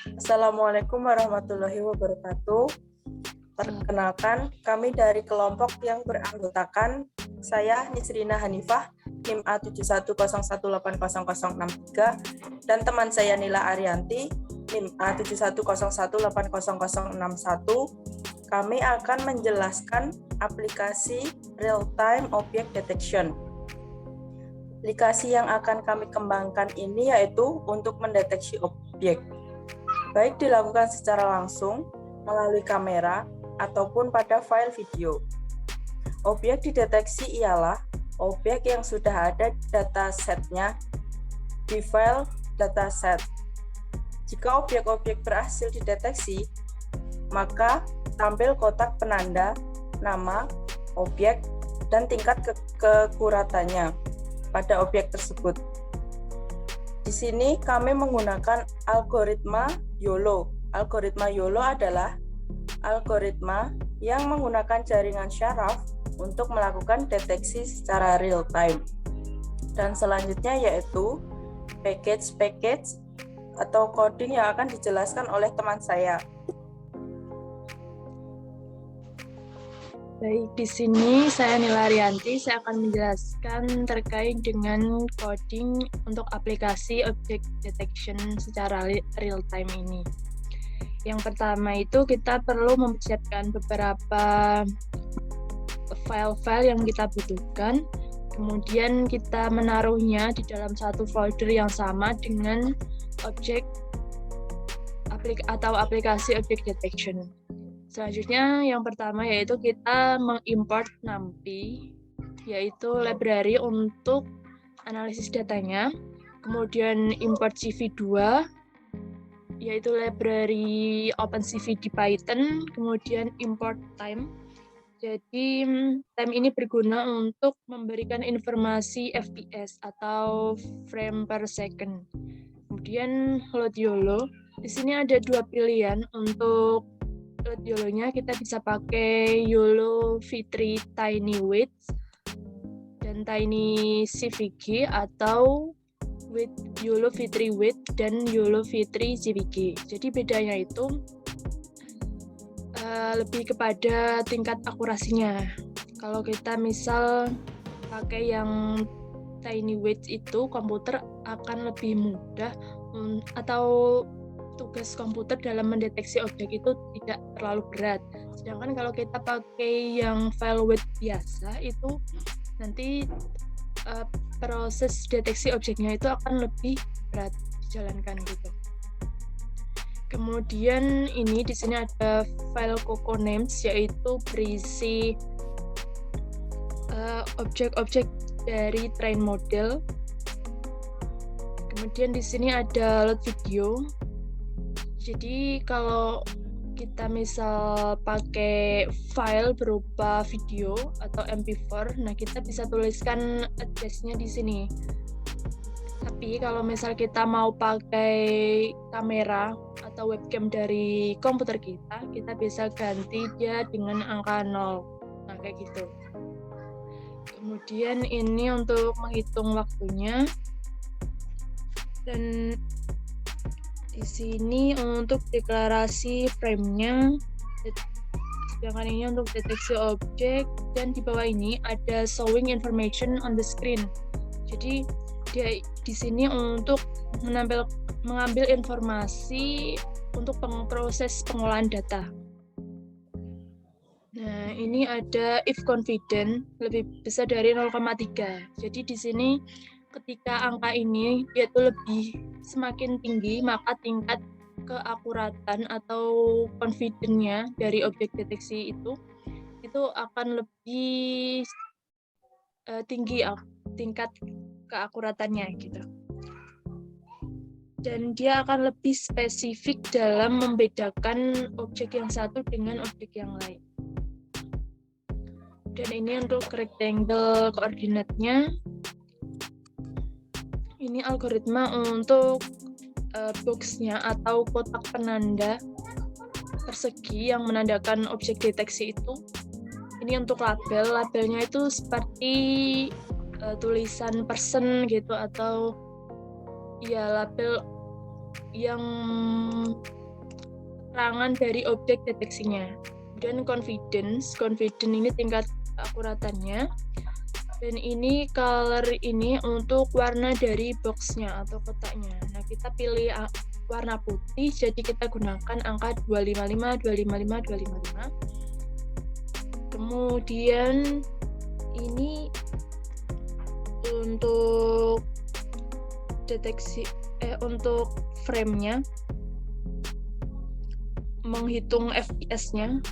Assalamualaikum warahmatullahi wabarakatuh. Perkenalkan, kami dari kelompok yang beranggotakan saya Nisrina Hanifah, NIM A7101800063, dan teman saya Nila Arianti, NIM A7101800061. Kami akan menjelaskan aplikasi Real-Time Object Detection. Aplikasi yang akan kami kembangkan ini yaitu untuk mendeteksi objek, baik dilakukan secara langsung melalui kamera ataupun pada file video. Objek dideteksi ialah objek yang sudah ada datasetnya di file dataset. Jika objek-objek berhasil dideteksi, maka tampil kotak penanda nama objek dan tingkat kekuratannya pada objek tersebut. Di sini kami menggunakan algoritma YOLO. Algoritma YOLO adalah algoritma yang menggunakan jaringan syaraf untuk melakukan deteksi secara real time. Dan selanjutnya yaitu package atau coding yang akan dijelaskan oleh teman saya. Baik, di sini saya Nila Arianti, saya akan menjelaskan terkait dengan coding untuk aplikasi object detection secara real time ini. Yang pertama itu kita perlu mempersiapkan beberapa file-file yang kita butuhkan, kemudian kita menaruhnya di dalam satu folder yang sama dengan objek atau aplikasi object detection. Selanjutnya yang pertama yaitu kita mengimport NumPy, yaitu library untuk analisis datanya. Kemudian import CV2, yaitu library OpenCV di Python. Kemudian import time. Jadi time ini berguna untuk memberikan informasi FPS atau frame per second. Kemudian load YOLO. Di sini ada dua pilihan untuk load YOLO-nya. Kita bisa pakai YOLO V3 Tiny Width dan Tiny CVG atau with YOLO V3 Width dan YOLO V3 CVG. Jadi bedanya itu lebih kepada tingkat akurasinya. Kalau kita misal pakai yang Tiny Width itu, komputer akan lebih mudah atau tugas komputer dalam mendeteksi objek itu tidak terlalu berat. Sedangkan kalau kita pakai yang file width biasa itu nanti proses deteksi objeknya itu akan lebih berat dijalankan gitu. Kemudian ini di sini ada file coconames, yaitu berisi objek-objek dari train model. Kemudian di sini ada load video. Jadi kalau kita misal pakai file berupa video atau MP4, nah kita bisa tuliskan address-nya di sini. Tapi kalau misal kita mau pakai kamera atau webcam dari komputer kita bisa ganti dia dengan angka 0. Nah, kayak gitu. Kemudian ini untuk menghitung waktunya. Dan di sini untuk deklarasi frame-nya, sedangkan ini untuk deteksi objek, dan di bawah ini ada showing information on the screen. Jadi dia di sini untuk mengambil informasi untuk proses pengolahan data. Nah, ini ada if confident lebih besar dari 0,3. Jadi di sini ketika angka ini yaitu lebih semakin tinggi, maka tingkat keakuratan atau confident-nya dari objek deteksi itu akan lebih tinggi tingkat keakuratannya gitu. Dan dia akan lebih spesifik dalam membedakan objek yang satu dengan objek yang lain. Dan ini untuk rectangle koordinatnya. Ini algoritma untuk box-nya atau kotak penanda persegi yang menandakan objek deteksi itu. Ini untuk labelnya itu seperti tulisan person gitu, atau ya label yang keterangan dari objek deteksinya. Kemudian confidence ini tingkat keakuratannya. Dan ini color ini untuk warna dari boxnya atau kotaknya. Nah, kita pilih warna putih, jadi kita gunakan angka 255, 255, 255. Kemudian ini untuk deteksi untuk frame-nya, menghitung FPS-nya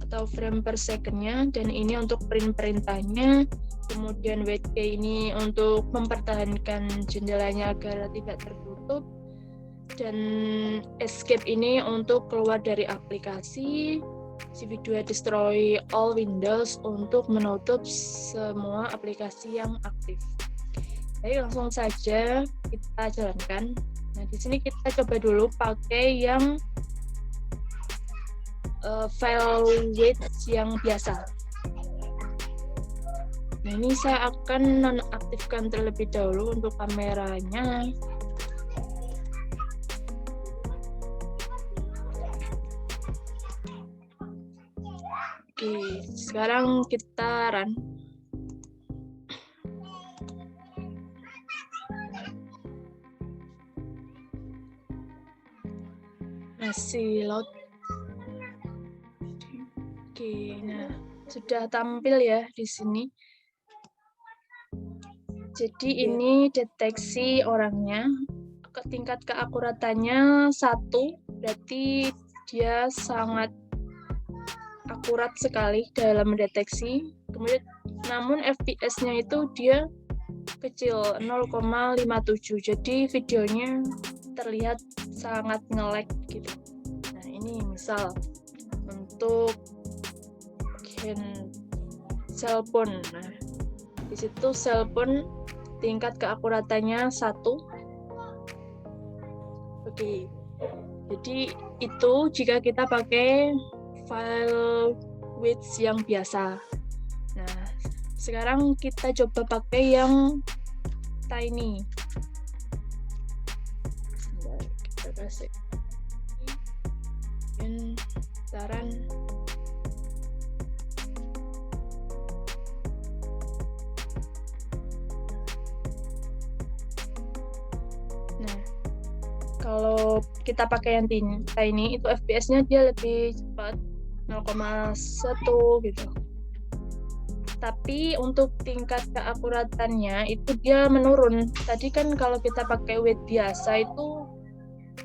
atau frame per second-nya, dan ini untuk perintahnya. Kemudian WK ini untuk mempertahankan jendelanya agar tidak tertutup, dan escape ini untuk keluar dari aplikasi. CV2 destroy all windows untuk menutup semua aplikasi yang aktif. Jadi langsung saja kita jalankan. Nah, di sini kita coba dulu pakai yang file width yang biasa. Nah, ini saya akan nonaktifkan terlebih dahulu untuk kameranya. Oke, sekarang kita run. Masih load. Oke, nah sudah tampil ya di sini. Jadi ini deteksi orangnya, tingkat keakuratannya 1, berarti dia sangat akurat sekali dalam mendeteksi. Kemudian namun FPS-nya itu dia kecil 0,57, jadi videonya terlihat sangat nge-lag gitu. Nah, ini misal untuk cellphone. Nah, di situ cellphone tingkat keakuratannya 1. Oke. Jadi itu jika kita pakai file width yang biasa. Nah, sekarang kita coba pakai yang tiny. Kita kasih saran. Nah, kalau kita pakai yang tiny itu FPS-nya dia lebih cepat, 0,1 gitu. Tapi untuk tingkat keakuratannya itu dia menurun. Tadi kan kalau kita pakai width biasa itu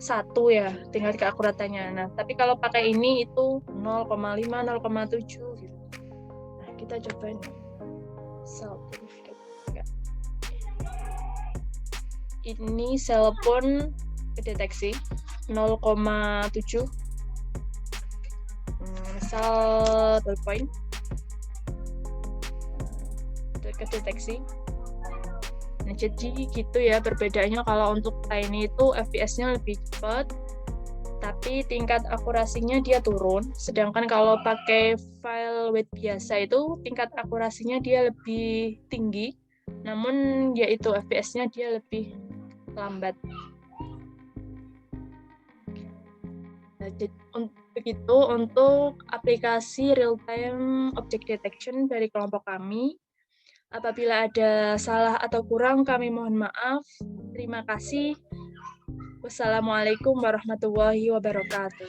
1 ya tingkat keakuratannya. Nah, tapi kalau pakai ini itu 0,5, 0,7 gitu. Nah, kita coba nih. Ini cellphone kedeteksi 0,7. Misal point kedeteksi. Nah, jadi gitu ya perbedaannya. Kalau untuk tiny itu FPS-nya lebih cepat, tapi tingkat akurasinya dia turun. Sedangkan kalau pakai file width biasa itu tingkat akurasinya dia lebih tinggi, namun yaitu FPS-nya dia lebih lambat. Nah, begitu untuk aplikasi real-time object detection dari kelompok kami. Apabila ada salah atau kurang, kami mohon maaf. Terima kasih. Wassalamualaikum warahmatullahi wabarakatuh.